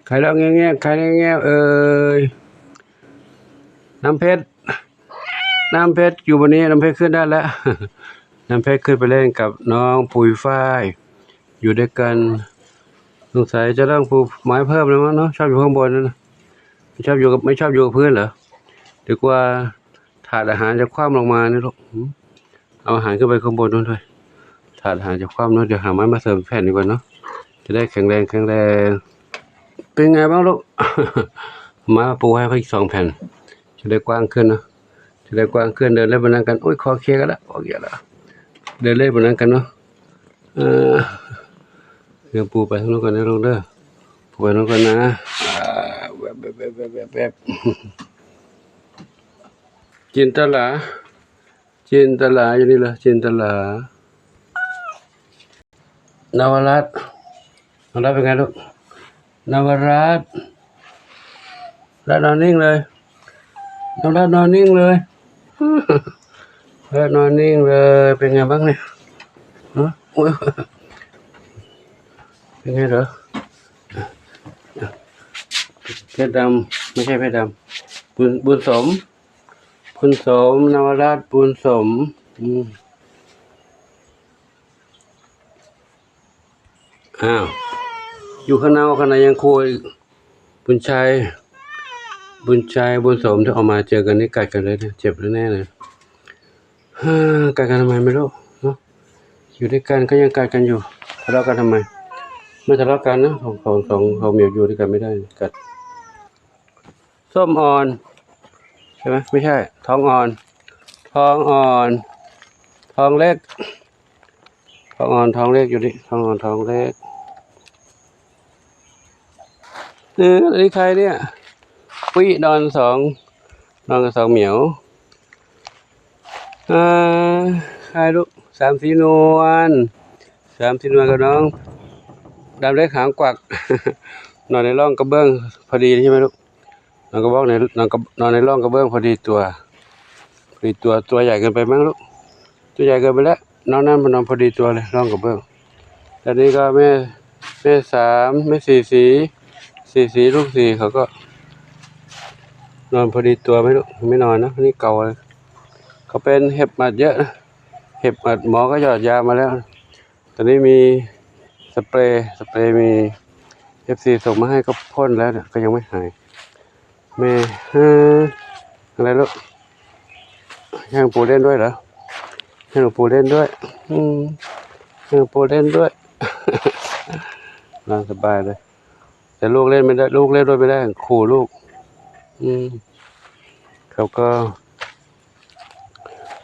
ใครแล้วเงี้ยใครเงี้ยน้ำเพชรอยู่บนนี้น้ำเพชรขึ้นได้แล้ว น้ำเพชรขึ้นไปเล่นกับน้องปุยฝ้ายอยู่ด้วยกันสงสัยจะต้องปลูกไม้เพิ่มแล้วมั้งเนาะชอบอยู่ข้างบนนะไม่ชอบอยู่กับพื้นเหรอดีกว่าถาดอาหารจะคว่ำลงมานี่ลูกเอาอาหารขึ้นไปข้างบนนู่นด้วยถาดอาหารจะคว่ำเนาะเดี๋ยวหาไม้มาเสริมแผ่นดีกว่าเนาะจะได้แข็งแรงเป็นไงบ้างลูก มาปูให้เขาอีก2 แผ่นจะได้กว้างขึ้นเนาะจะได้กว้างขึ้นเดินเล่นบนนั้นกันโอ้ยคอเคลียร์กันละโอเคละเดินเล่นบนนั้นกันเนาะเดี๋ยวปูไปทางโน้นก่อนนะลูกเด้อปูไปโน้นก่อนนะแบบจินตลาอยู่นี่เหรอจินตลานวรัตน์เป็นไงลูกนวรัตน์นอนนิ่งเลยนวรัตน์นอนนิ่งเลยนอนนิ่งเลยเป็นไงบ้างเนี่ยฮะโอ้ยเป็นไงเหรอเพชรดำไม่ใช่เพชรดำบุญสมนวรัตน์บุญสมอ้าวอยู่ข้างในยังคุยบุญชัยบุญสมที่ออกมาเจอกันนี่กัดกันเลยเนี่ยเจ็บแน่เลยกัดกันทำไมไม่รู้เนาะอยู่ด้วยกันก็ยังกัดกันอยู่ทะเลาะกันทำไมไม่ทะเลาะกันนะของเหมียวอยู่ด้วยกันไม่ได้กัดส้มอ่อนใช่ไหมไม่ใช่ท้องอ่อนท้องเล็กท้องเล็กอยู่ดิท้องอ่อนท้องเล็กอันนี้ใครเนี่ยปุ้ยนอนกับ2เหมียวใครลูก3 สีนวลกับน้องดำเล็กหางกวัก นอนในร่องกระเบื้องพอดีใช่ไหมลูกนอนในร่องกระเบื้องพอดีตัวใหญ่เกินไปมั้งลูกตัวใหญ่เกินไปแล้วน้องนั่นมันนอนพอดีตัวเลยร่องกระเบื้องแต่นี้ก็แม่3แม่4 สีลูก4เขาก็นอนพอดีตัวไม่ลูกไม่นอนนะนี่เก่าเลยเขาเป็นเห็บหมัดเยอะนะเห็บหมัดหมอก็หยอดยามาแล้วตอนนี้มีสเปรย์มี FC ส่งมาให้ก็พ่นแล้วเนี่ยก็ยังไม่หายแม่อะไรลูกให้หลวงปู่เล่นด้วยเหรอให้หลวงปู่เล่นด้วยให้หลวงปู่เล่นด้วย นอนสบายเลยแต่ลูกเล่นไม่ได้ลูกเล่นด้วยไม่ได้ขู่ลูกเขาก็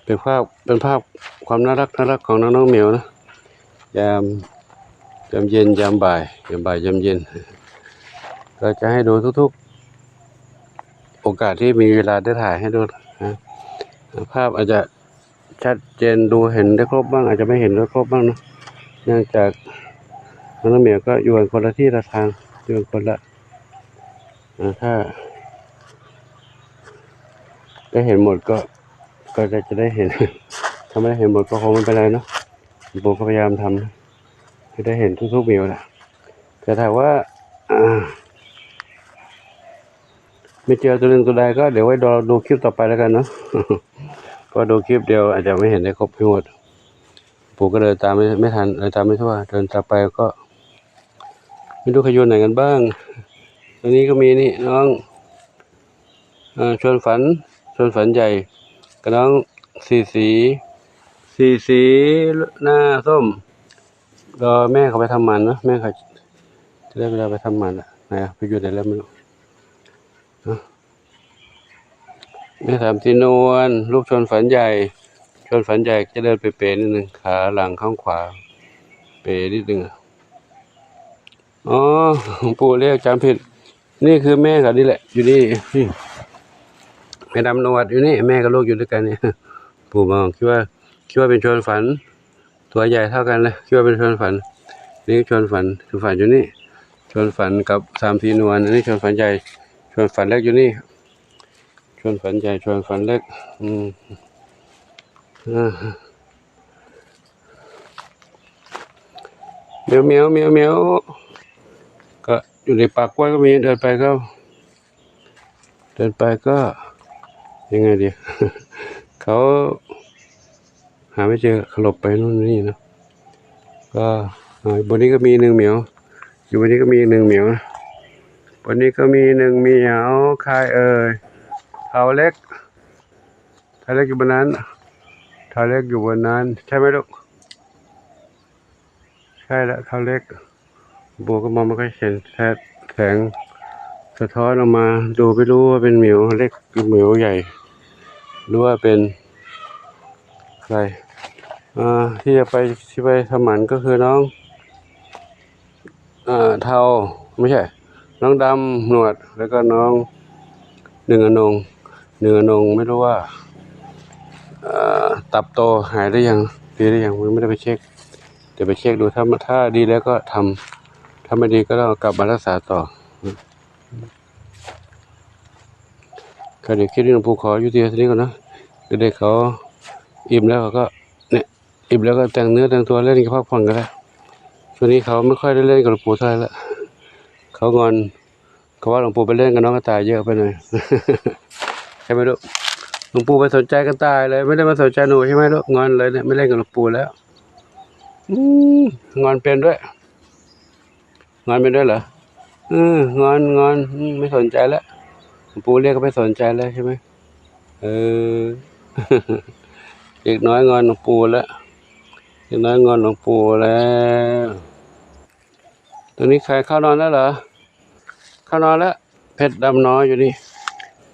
เป็นภาพความน่ารักของน้องเหมียวนะยามเย็นยามบ่ายยามเย็นก็จะให้ดูทุกๆโอกาสที่มีเวลาได้ถ่ายให้ดูนะภาพอาจจะชัดเจนดูเห็นได้ครบบ้างอาจจะไม่เห็นได้ครบบ้างนะเนื่องจากน้องเหมียวก็อยู่คนละที่ละทางอยู่คนละถ้าได้เห็นหมดก็จะได้เห็น ถ้าไม่ได้เห็นหมดก็คงไม่เป็นไรเนาะผมก็พยายามทำนะให้ได้เห็นทุกๆเหมียวแหละแต่ถ้าว่าไม่เจอตัวหนึ่งตัวใดก็เดี๋ยวไว้ดูคลิปต่อไปแล้วกันเนาะ ก็ดูคลิปเดียวอาจจะไม่เห็นได้ครบทั้งหมดปู่ก็เดินตามไม่ทันตามไม่ทั่วเดินตามไปก็ไม่รู้ขยุนไหนกันบ้างตรงนี้ก็มีนี่น้องชวนฝันใหญ่กับน้องสีหน้าส้มรอแม่เขาไปทำมันนะแม่เขาจะได้เวลาไปทำมันอ่ะไหนไปอยู่ไหนแล้วไม่รู้แม่3 สีนวลลูกชวนฝันใหญ่จะเดินไปเป๋นิดนึงขาหลังข้างขวาเป๋นิดนึงอ๋อปู่เรียกจำผิดนี่คือแม่เขานี่แหละอยู่นี่แม่ดำนวดอยู่นี่แม่กับลูกอยู่ด้วยกันนี่ปู่มองคิดว่าเป็นชวนฝันตัวใหญ่เท่ากันเลยคิดว่าเป็นชวนฝันนี่ชวนฝันอยู่นี่ชวนฝันกับ3 สีนวลอันนี้ชวนฝันใหญ่ชวนฝันเล็กอยู่นี่ชวนฝันใหญ่ชวนฝันเล็กเหมียวก็ อยู่ในป่ากล้วยก็มีเดินไปก็ยังไงดี เขาหาไม่เจอขลบไปนู่นนี่นะก็บนนี้ก็มีหนึ่งเหมียวอยู่บนนี้ก็มีหนึ่งเหมียวบนนี้ก็มีหนึ่งเหมียวใครเอ่ยเท้าเล็กอยู่บนนั้นเท้าเล็กอยู่บนนั้นใช่ไหมลูกใช่แล้วเท้าเล็กบัวก็มองไม่ค่อยเห็นแสงสะท้อนออกมาดูไม่รู้ว่าเป็นเหมียวเล็กหรือเหมียวใหญ่หรือว่าเป็นใครที่จะไปทำหมันก็คือน้องเทาไม่ใช่น้องดำหนวดแล้วก็น้องหนึ่งอนงไม่รู้ว่าตับโตหายได้ยังดีได้ยังไม่ได้ไปเช็คเดี๋ยวไปเช็คดูถ้าดีแล้วก็ทำถ้าไม่ดีก็ต้องกลับมารักษาต่อก็เดี๋ยวคิดเรื่องภูขออยู่ที่นี้ก่อนนะเด็กๆเขาอิ่มแล้วเขาก็เนี่ยอิ่มแล้วก็แต่งเนื้อแต่งตัวเล่นกับพักผ่อนกันแล้วช่วงนี้เขาไม่ค่อยได้เล่นกับหลวงปู่เท่าไหร่ละเขางอนเขาว่าหลวงปู่ไปเล่นกับน้องกระต่ายเยอะไปหน่อย ใช่ไหมลูกหลวงปู่ไปสนใจกระต่ายเลยไม่ได้มาสนใจหนูใช่ไหมลูกงอนเลยเนี่ยไม่เล่นกับหลวงปู่แล้วงอนเป็นด้วยงอนเป็นด้วยเหรองอนไม่สนใจแล้วหลวงปู่เรียกก็ไม่สนใจแล้วใช่ไหมเด็กน้อยงอนหลวงปู่แล้วเด็กน้อยงอนหลวงปู่แล้วตอนนี้ใครเข้านอนแล้วเหรอเข้านอนแล้วเพชรดำน้อยอยู่นี่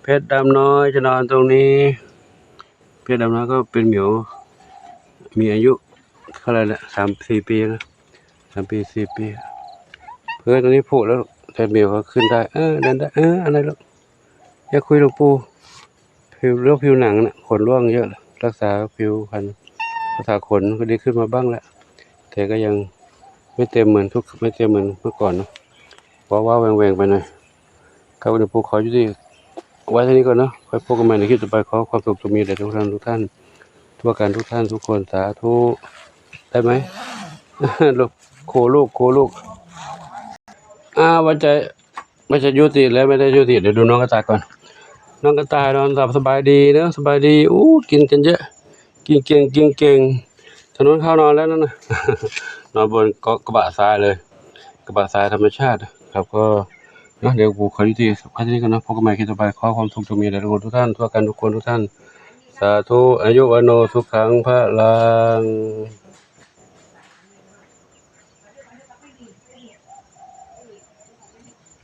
เพชรดำน้อยจะนอนตรงนี้เพชรดำน้อยก็เป็นเหมียวมีอายุเท่าไหร่ละ3-4 ปีนะ3-4 ปีเพื่อนตรงนี้ผูกแล้วแต่เหมียวเขาขึ้นได้เดินได้อะไรลูกอยากคุยหลวงปู่ผิวหนังนะขนร่วงเยอะรักษาผิวพรรณรักษาขนก็ดีขึ้นมาบ้างแล้วแต่ก็ยังไม่เต็มเหมือนเมื่อก่อนเนาะว่าแหวงไปหน่อยครับหลวงปู่ขออยู่ที่ไว้เท่านี้ก่อนเนาะค่อยพบกันใหม่ในคลิปต่อไปขอความสุขจงมีแด่ทุกท่านทั่วกันทุกคนสาธุได้ไหม ลูกโคลูกว่าจะยุติแล้วไม่ได้ยุติเดี๋ยวดูน้องกระต่ายก่อนน้องกระต่ายนอนหลับสบายดีเนอะสบายดีกินกันเยอะกินเก่งถนนเข้านอนแล้วนั่นนะ นอนบนกระบะทรายเลยกระบะทรายธรรมชาติครับก็เดี๋ยวปู่ขอยุติสักพักนี้กันนะพบกันใหม่คลิปต่อไปขอความสุขจงมีแด่ทุกท่านทั่วกันทุกคนทุกท่านสาธุอายุวโนสุขังพระลัง